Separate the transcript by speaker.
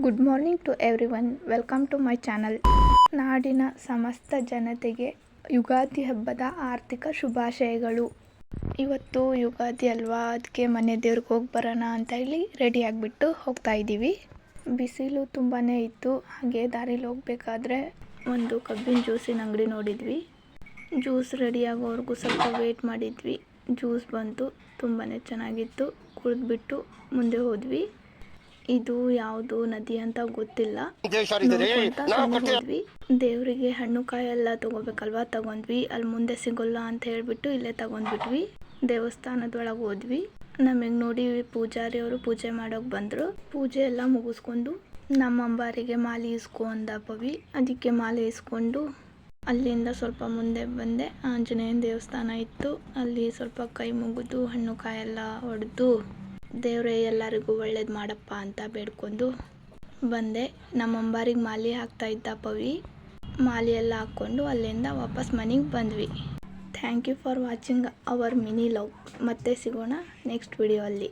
Speaker 1: Good morning to everyone. Welcome to my channel. ನಾಡಿನ ಸಮಸ್ತ ಜನತೆಗೆ ಯುಗಾದಿ ಹಬ್ಬದ ಆರ್ಥಿಕ ಶುಭಾಶಯಗಳು. ಇವತ್ತು ಯುಗಾದಿ ಅಲ್ವಾ, ಅದಕ್ಕೆ ಮನೆ ದೇವ್ರಿಗೆ ಹೋಗಿ ಬರೋಣ ಅಂತ ಹೇಳಿ ರೆಡಿ ಆಗಿಬಿಟ್ಟು ಹೋಗ್ತಾ ಇದ್ದೀವಿ. ಬಿಸಿಲು ತುಂಬಾ ಇತ್ತು. ಹಾಗೆ ದಾರಿಲಿ ಹೋಗಬೇಕಾದ್ರೆ ಒಂದು ಕಬ್ಬಿನ ಜ್ಯೂಸಿನ ಅಂಗಡಿ ನೋಡಿದ್ವಿ. ಜ್ಯೂಸ್ ರೆಡಿ ಆಗೋವರೆಗೂ ಸ್ವಲ್ಪ ವೇಟ್ ಮಾಡಿದ್ವಿ. ಜ್ಯೂಸ್ ಬಂತು, ತುಂಬಾ ಚೆನ್ನಾಗಿತ್ತು. ಕುಡಿದ್ಬಿಟ್ಟು ಮುಂದೆ ಹೋದ್ವಿ. ಇದು ಯಾವುದು ನದಿ ಅಂತ ಗೊತ್ತಿಲ್ಲ, ಹೋದ್ವಿ. ದೇವರಿಗೆ ಹಣ್ಣು ಕಾಯಿ ಎಲ್ಲ ತಗೋಬೇಕಲ್ವಾ, ತಗೊಂಡ್ವಿ. ಅಲ್ಲಿ ಮುಂದೆ ಸಿಗೋಲ್ಲ ಅಂತ ಹೇಳ್ಬಿಟ್ಟು ಇಲ್ಲೇ ತಗೊಂಡ್ಬಿಟ್ವಿ. ದೇವಸ್ಥಾನದೊಳಗೆ ಹೋದ್ವಿ. ನಮಗೆ ನೋಡಿ ಪೂಜಾರಿ ಅವರು ಪೂಜೆ ಮಾಡೋಕೆ ಬಂದರು. ಪೂಜೆ ಎಲ್ಲ ಮುಗಿಸ್ಕೊಂಡು ನಮ್ಮ ಅಂಬಾರಿಗೆ ಮಾಲೆ ಇಸ್ಕೊ ಅಂದ ಪವಿ. ಅದಕ್ಕೆ ಮಾಲೆ ಇಸ್ಕೊಂಡು ಅಲ್ಲಿಂದ ಸ್ವಲ್ಪ ಮುಂದೆ ಬಂದೆ. ಆಂಜನೇಯನ ದೇವಸ್ಥಾನ ಇತ್ತು, ಅಲ್ಲಿ ಸ್ವಲ್ಪ ಕೈ ಮುಗಿದು ಹಣ್ಣು ಕಾಯೆಲ್ಲ ಹೊಡೆದು ದೇವರೇ ಎಲ್ಲರಿಗೂ ಒಳ್ಳೇದು ಮಾಡಪ್ಪ ಅಂತ ಬೇಡ್ಕೊಂಡು ಬಂದೆ. ನಮ್ಮ ಅಂಬಾರಿಗೆ ಮಾಲೆ ಹಾಕ್ತಾ ಇದ್ದ ಪವಿ. ಮಾಲೆ ಎಲ್ಲ ಹಾಕ್ಕೊಂಡು ಅಲ್ಲಿಂದ ವಾಪಸ್ ಮನೆಗೆ ಬಂದ್ವಿ. Thank you for watching our mini love. ಮತ್ತೆ ಸಿಗೋಣ ನೆಕ್ಸ್ಟ್ ವಿಡಿಯೋ ಅಲ್ಲಿ.